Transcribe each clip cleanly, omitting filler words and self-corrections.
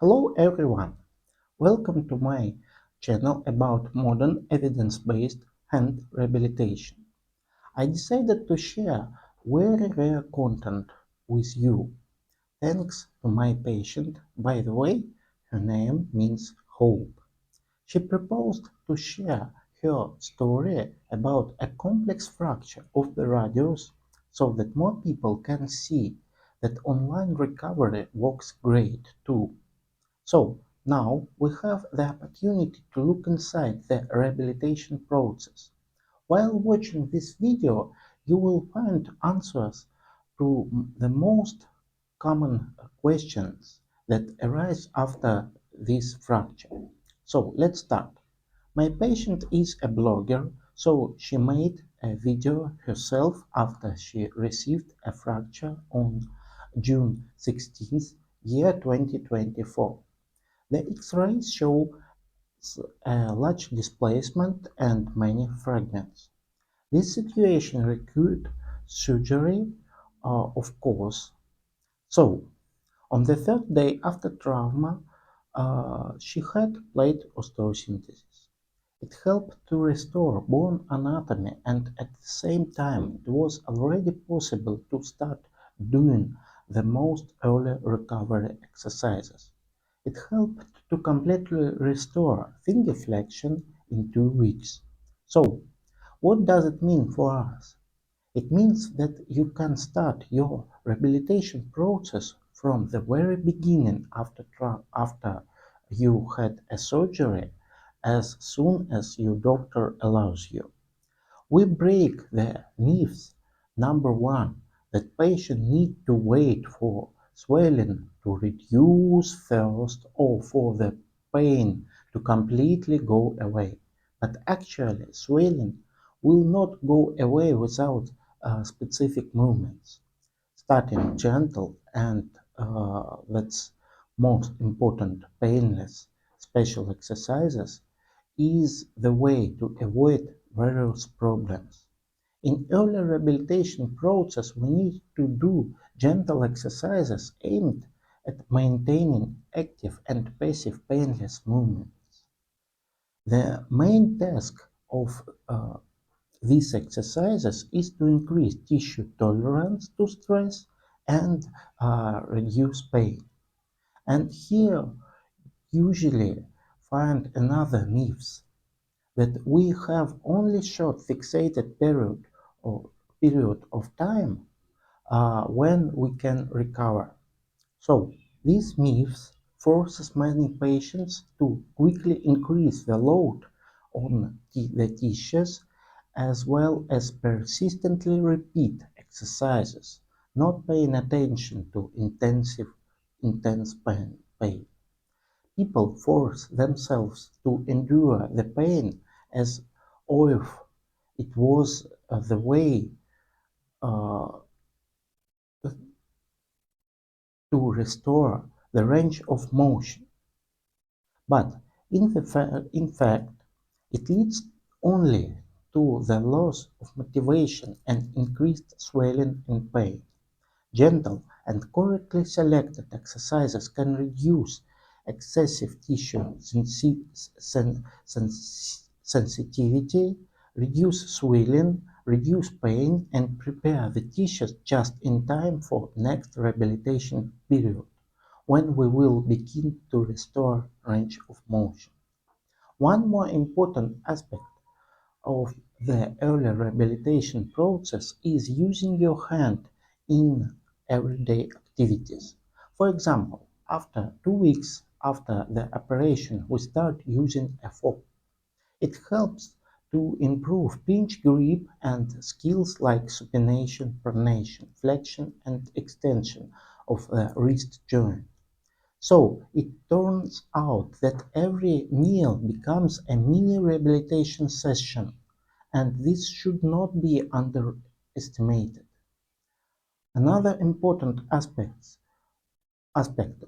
Hello everyone, welcome to my channel about modern evidence-based hand rehabilitation. I decided to share very rare content with you thanks to my patient. By the way, her name means hope. She proposed to share her story about a complex fracture of the radius so that more people can see that online recovery works great too. So now we have the opportunity to look inside the rehabilitation process. While watching this video, you will find answers to the most common questions that arise after this fracture. So let's start. My patient is a blogger, so she made a video herself after she received a fracture on June 16th, 2024. The X-rays show a large displacement and many fragments. This situation required surgery, of course. So, on the third day after trauma, she had plate osteosynthesis. It helped to restore bone anatomy, and at the same time, it was already possible to start doing the most early recovery exercises. It helped to completely restore finger flexion in 2 weeks. So, what does it mean for us? It means that you can start your rehabilitation process from the very beginning after you had a surgery as soon as your doctor allows you. We break the myths. Number one, that patients need to wait for swelling to reduce first or for the pain to completely go away. But actually, swelling will not go away without specific movements. Starting gentle and that's most important, painless special exercises is the way to avoid various problems. In early rehabilitation process, we need to do gentle exercises aimed at maintaining active and passive painless movements. The main task of these exercises is to increase tissue tolerance to stress and reduce pain. And here usually find another myth that we have only short fixated period of time when we can recover. So these myths forces many patients to quickly increase the load on the tissues as well as persistently repeat exercises, not paying attention to intense pain. People force themselves to endure the pain as if it was the way uh, to restore the range of motion. But in fact, it leads only to the loss of motivation and increased swelling and pain. Gentle and correctly selected exercises can reduce excessive tissue sensitivity, reduce swelling, reduce pain, and prepare the tissues just in time for next rehabilitation period, when we will begin to restore range of motion. One more important aspect of the early rehabilitation process is using your hand in everyday activities. For example, after 2 weeks after the operation, we start using a fork. It helps to improve pinch grip and skills like supination, pronation, flexion, and extension of the wrist joint. So it turns out that every meal becomes a mini rehabilitation session, and this should not be underestimated. Another important aspect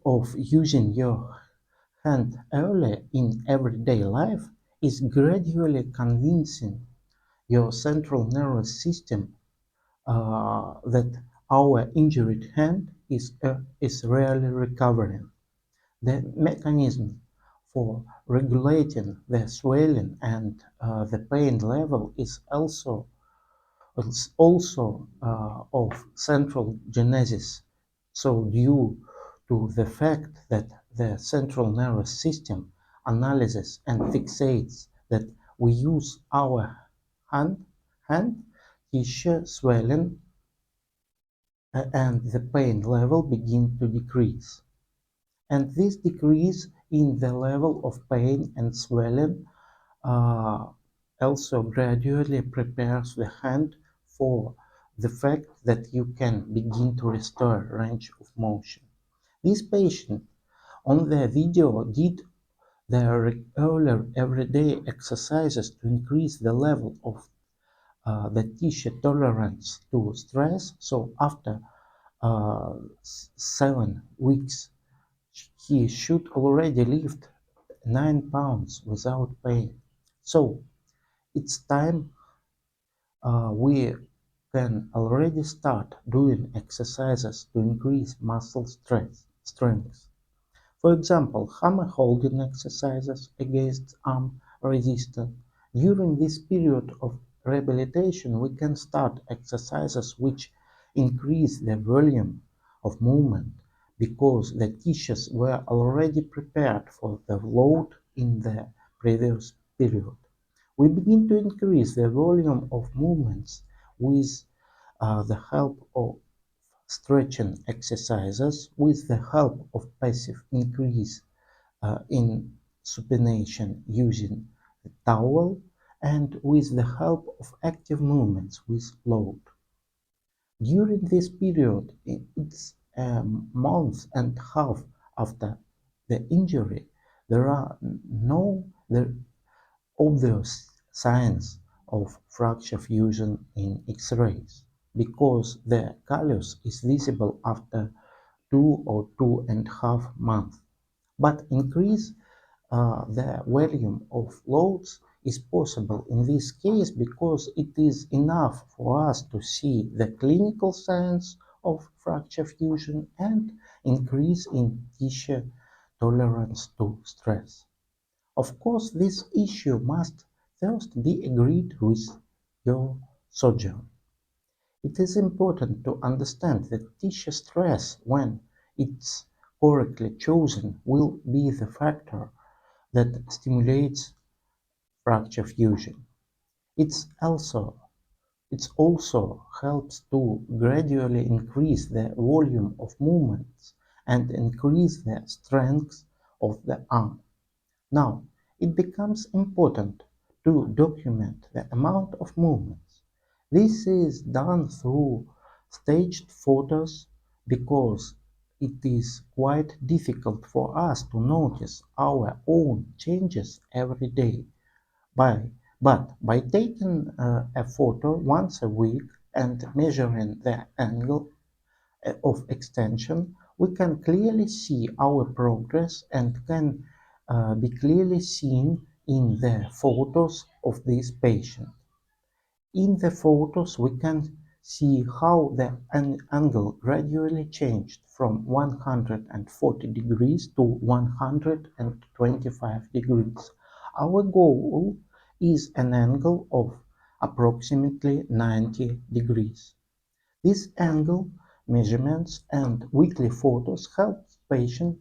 of using your hand early in everyday life is gradually convincing your central nervous system that our injured hand is rarely recovering. The mechanism for regulating the swelling and the pain level is also of central genesis. So due to the fact that the central nervous system analyzes and fixates that we use our hand, hand tissue swelling and the pain level begin to decrease. And this decrease in the level of pain and swelling uh, also gradually prepares the hand for the fact that you can begin to restore range of motion. This patient on the video did their regular everyday exercises to increase the level of the tissue tolerance to stress. So after uh, 7 weeks, he should already lift 9 pounds without pain. So it's time we can already start doing exercises to increase muscle strength. For example, hammer holding exercises against arm resistance. During this period of rehabilitation, we can start exercises which increase the volume of movement because the tissues were already prepared for the load in the previous period. We begin to increase the volume of movements with the help of stretching exercises, with the help of passive increase in supination using the towel, and with the help of active movements with load. During this period, it's a month and a half after the injury, there are no obvious signs of fracture fusion in X-rays because the callus is visible after 2 or 2.5 months. But increase the volume of loads is possible in this case because it is enough for us to see the clinical signs of fracture fusion and increase in tissue tolerance to stress. Of course, this issue must first be agreed with your surgeon. It is important to understand that tissue stress, when it's correctly chosen, will be the factor that stimulates fracture fusion. It's also it also helps to gradually increase the volume of movements and increase the strength of the arm. Now, it becomes important to document the amount of movements. This is done through staged photos because it is quite difficult for us to notice our own changes every day. By, but by taking a photo once a week and measuring the angle of extension, we can clearly see our progress and can be clearly seen in the photos of this patient. In the photos, we can see how the angle gradually changed from 140 degrees to 125 degrees. Our goal is an angle of approximately 90 degrees. This angle measurements and weekly photos help patients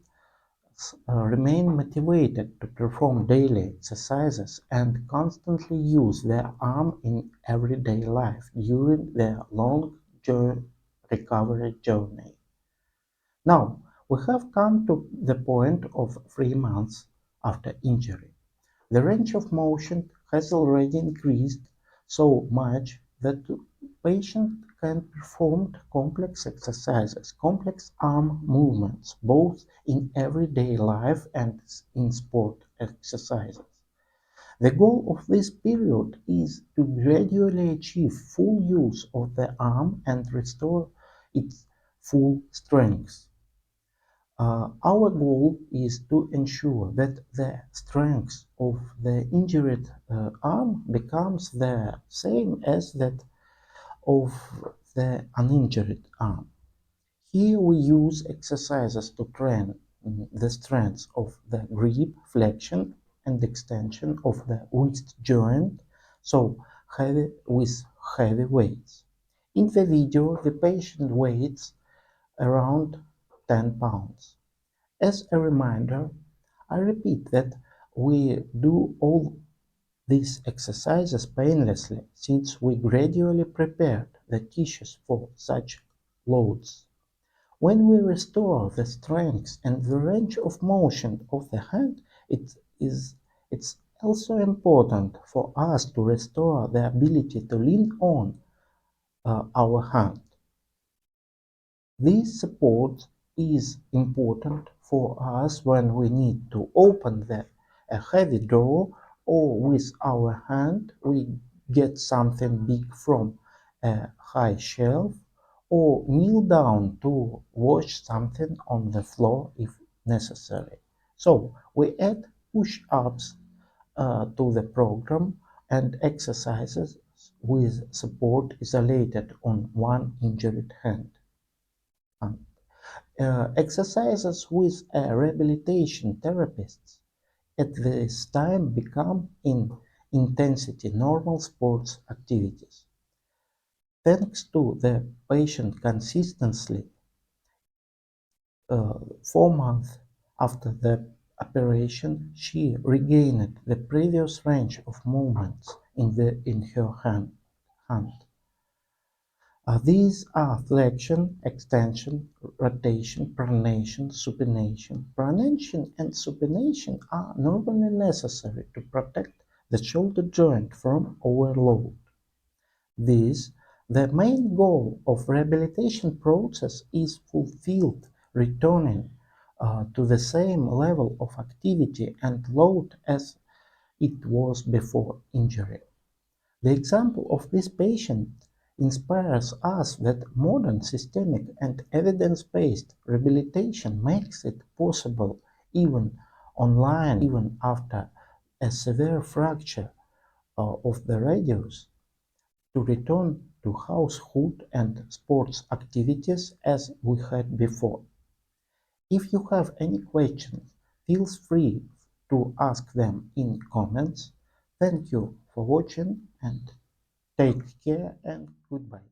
remain motivated to perform daily exercises and constantly use their arm in everyday life during their long recovery journey. Now, we have come to the point of 3 months after injury. The range of motion has already increased so much that the patient can perform complex exercises, complex arm movements, both in everyday life and in sport exercises. The goal of this period is to gradually achieve full use of the arm and restore its full strength. Our goal is to ensure that the strength of the injured arm becomes the same as that of the uninjured arm. Here we use exercises to train the strength of the grip, flexion, and extension of the wrist joint, so with heavy weights. In the video, the patient weighs around 10 pounds. As a reminder, I repeat that we do all these exercises painlessly since we gradually prepared the tissues for such loads. When we restore the strength and the range of motion of the hand, it's also important for us to restore the ability to lean on our hand. This support is important for us when we need to open a heavy door, or with our hand we get something big from a high shelf, or kneel down to wash something on the floor if necessary. So we add push-ups to the program and exercises with support isolated on one injured hand. Exercises with a rehabilitation therapist at this time become in intensity normal sports activities. Thanks to the patient consistently, 4 months after the operation, she regained the previous range of movements in her hand. These are flexion, extension, rotation, pronation, supination. Pronation and supination are normally necessary to protect the shoulder joint from overload. This, the main goal of rehabilitation process is fulfilled, returning to the same level of activity and load as it was before injury. The example of this patient inspires us that modern systemic and evidence-based rehabilitation makes it possible even online, even after a severe fracture of the radius, to return to household and sports activities as we had before. If you have any questions, feel free to ask them in comments. Thank you for watching and take care and goodbye.